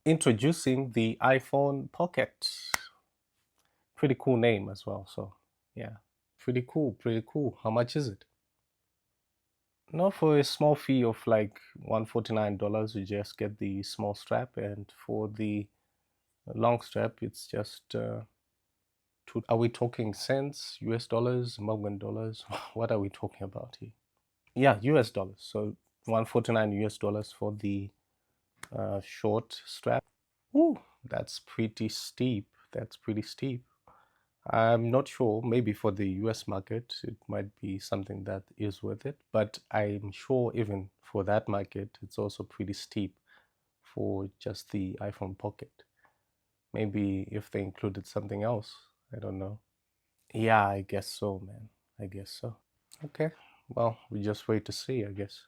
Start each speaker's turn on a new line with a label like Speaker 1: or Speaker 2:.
Speaker 1: Introducing the iPhone Pocket. Pretty cool name as well. So yeah, pretty cool, pretty cool. How much is it? No, for a small fee of like $149, you just get the small strap, and for the long strap, it's just two. Are we talking cents, US dollars, Morgan dollars? What are we talking about here? Yeah, US dollars. So 149 US dollars for the short strap. Ooh, that's pretty steep. That's pretty steep. I'm not sure. Maybe for the US market, it might be something that is worth it. But I'm sure even for that market, it's also pretty steep for just the iPhone Pocket. Maybe if they included something else, I don't know. Yeah, I guess so, man. I guess so. Okay. Well, we just wait to see, I guess.